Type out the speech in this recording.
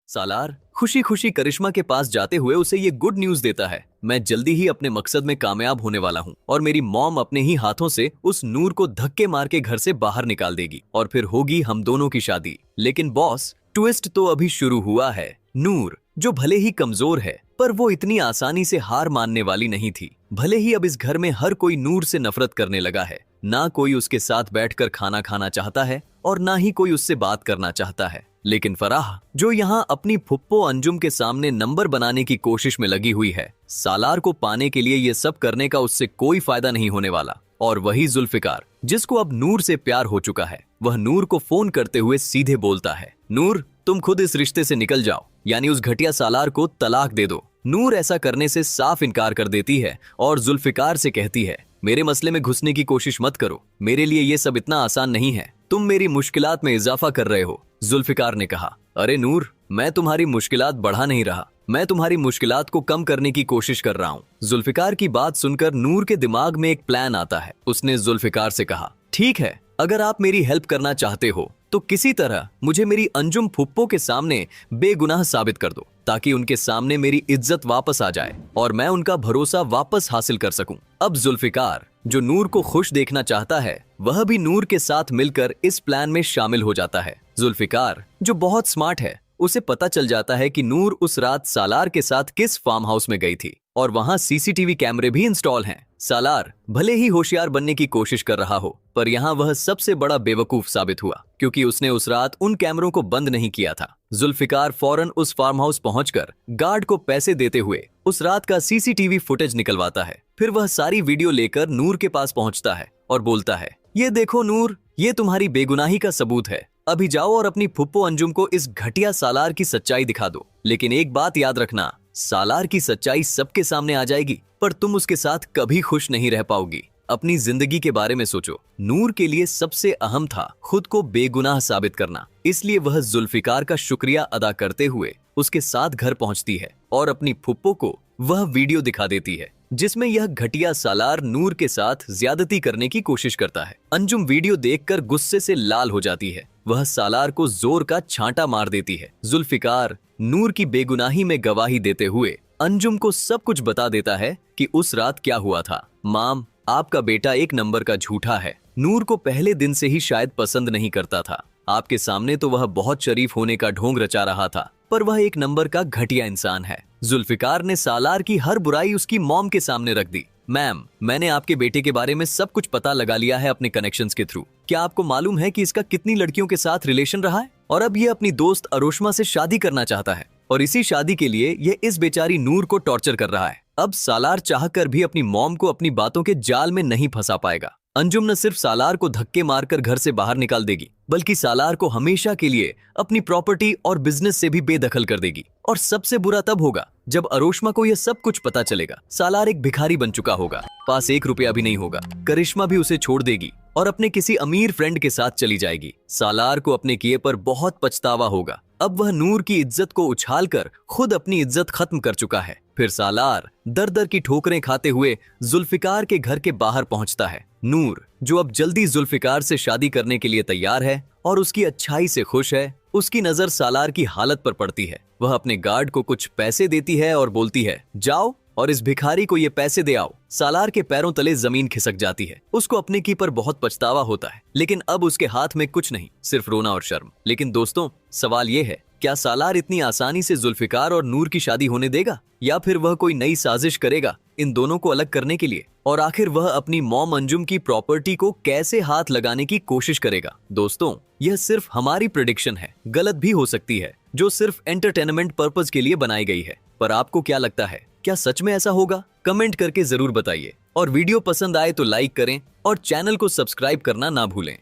सालार खुशी खुशी करिश्मा के पास जाते हुए उसे ये गुड न्यूज देता है, मैं जल्दी ही अपने मकसद में कामयाब होने वाला हूँ और मेरी मॉम अपने ही हाथों से उस नूर को धक्के मार के घर से बाहर निकाल देगी और फिर होगी हम दोनों की शादी। लेकिन बॉस, ट्विस्ट तो अभी शुरू हुआ है। नूर, जो भले ही कमजोर है पर वो इतनी आसानी से हार मानने वाली नहीं थी। भले ही अब इस घर में हर कोई नूर से नफरत करने लगा है, ना कोई उसके साथ बैठकर खाना खाना चाहता है और ना ही कोई उससे बात करना चाहता है, लेकिन फराह, जो यहाँ अपनी फुप्पो अंजुम के सामने नंबर बनाने की कोशिश में लगी हुई है, सालार को पाने के लिए ये सब करने का उससे कोई फायदा नहीं होने वाला। और वही जुल्फिकार, जिसको अब नूर से प्यार हो चुका है, वह नूर को फोन करते हुए सीधे बोलता है, नूर, तुम खुद इस रिश्ते से निकल जाओ, यानी उस घटिया सालार को तलाक दे दो। नूर ऐसा करने से साफ इनकार कर देती है और जुल्फिकार से कहती है, मेरे मसले में घुसने की कोशिश मत करो, मेरे लिए ये सब इतना आसान नहीं है, तुम मेरी मुश्किलात में इजाफा कर रहे हो। जुल्फिकार ने कहा, अरे नूर, मैं तुम्हारी मुश्किलात बढ़ा नहीं रहा, मैं तुम्हारी मुश्किलात को कम करने की कोशिश कर रहा हूँ। जुल्फिकार की बात सुनकर नूर के दिमाग में एक प्लान आता है। उसने जुल्फिकार से कहा, ठीक है, अगर आप मेरी हेल्प करना चाहते हो तो किसी तरह मुझे मेरी अंजुम फुप्पो के सामने बेगुनाह साबित कर दो, ताकि उनके सामने मेरी इज्जत वापस आ जाए और मैं उनका भरोसा वापस हासिल कर सकूं। अब जुल्फिकार, जो नूर को खुश देखना चाहता है, वह भी नूर के साथ मिलकर इस प्लान में शामिल हो जाता है। जुल्फिकार, जो बहुत स्मार्ट है, उसे पता चल जाता है कि नूर उस रात सालार के साथ किस फार्म हाउस में गई थी और वहां सीसीटीवी कैमरे भी इंस्टॉल हैं। सालार भले ही होशियार बनने की कोशिश कर रहा हो, पर यहाँ वह सबसे बड़ा बेवकूफ साबित हुआ, क्योंकि उसने उस रात उन कैमरों को बंद नहीं किया था। जुल्फिकार फौरन उस फार्म हाउस पहुंचकर गार्ड को पैसे देते हुए उस रात का सीसीटीवी फुटेज निकलवाता है। फिर वह सारी वीडियो लेकर नूर के पास पहुंचता है और बोलता है, ये देखो नूर, ये तुम्हारी बेगुनाही का सबूत है, अभी जाओ और अपनी फुप्पो अंजुम को इस घटिया सालार की सच्चाई दिखा दो। लेकिन एक बात याद रखना, सालार की सच्चाई सबके सामने आ जाएगी, पर तुम उसके साथ कभी खुश नहीं रह पाओगी। अपनी जिंदगी के बारे में सोचो। नूर के लिए सबसे अहम था खुद को बेगुनाह साबित करना, इसलिए वह जुल्फिकार का शुक्रिया अदा करते हुए उसके साथ घर पहुंचती है और अपनी फुप्पो को वह वीडियो दिखा देती है जिसमें यह घटिया सालार नूर के साथ ज्यादती करने की कोशिश करता है। अंजुम वीडियो देखकर गुस्से से लाल हो जाती है, वह सालार को जोर का छांटा मार देती है। जुल्फिकार नूर की बेगुनाही में गवाही देते हुए अंजुम को सब कुछ बता देता है कि उस रात क्या हुआ था। माम, आपका बेटा एक नंबर का झूठा है, नूर को पहले दिन से ही शायद पसंद नहीं करता था, आपके सामने तो वह बहुत शरीफ होने का ढोंग रचा रहा था, पर वह एक नंबर का घटिया इंसान है। जुल्फिकार ने सालार की हर बुराई उसकी मॉम के सामने रख दी। मैम, मैंने आपके बेटे के बारे में सब कुछ पता लगा लिया है अपने कनेक्शंस के थ्रू। क्या आपको मालूम है कि इसका कितनी लड़कियों के साथ रिलेशन रहा है? और अब ये अपनी दोस्त अरोशमा से शादी करना चाहता है और इसी शादी के लिए ये इस बेचारी नूर को टॉर्चर कर रहा है। अब सालार चाहकर भी अपनी मॉम को अपनी बातों के जाल में नहीं फंसा पाएगा। अंजुम न सिर्फ सालार को धक्के मारकर घर से बाहर निकाल देगी, बल्कि सालार को हमेशा के लिए अपनी प्रॉपर्टी और बिजनेस से भी बेदखल कर देगी। और सबसे बुरा तब होगा जब अरोशमा को यह सब कुछ पता चलेगा। सालार एक भिखारी बन चुका होगा, पास 1 रुपया भी नहीं होगा। करिश्मा भी उसे छोड़ देगी और अपने किसी अमीर फ्रेंड के साथ चली जाएगी। सालार को अपने किए पर बहुत पछतावा होगा। अब वह नूर की इज्जत को उछालकर खुद अपनी इज्जत खत्म कर चुका है। फिर सालार दर दर की ठोकरें खाते हुए जुल्फिकार के घर के बाहर पहुंचता है। नूर, जो अब जल्दी जुल्फिकार से शादी करने के लिए तैयार है और उसकी अच्छाई से खुश है, उसकी नजर सालार की हालत पर पड़ती है। वह अपने गार्ड को कुछ पैसे देती है और बोलती है, जाओ और इस भिखारी को ये पैसे दे आओ। सालार के पैरों तले जमीन खिसक जाती है। उसको अपने की पर बहुत पछतावा होता है, लेकिन अब उसके हाथ में कुछ नहीं, सिर्फ रोना और शर्म। लेकिन दोस्तों, सवाल ये है, क्या सालार इतनी आसानी से जुल्फिकार और नूर की शादी होने देगा, या फिर वह कोई नई साजिश करेगा इन दोनों को अलग करने के लिए? और आखिर वह अपनी मॉम अंजुम की प्रॉपर्टी को कैसे हाथ लगाने की कोशिश करेगा? दोस्तों, यह सिर्फ हमारी प्रेडिक्शन है, गलत भी हो सकती है, जो सिर्फ एंटरटेनमेंट पर्पस के लिए बनाई गई है। पर आपको क्या लगता है, क्या सच में ऐसा होगा? कमेंट करके जरूर बताइए और वीडियो पसंद आए तो लाइक करें और चैनल को सब्सक्राइब करना ना भूलें।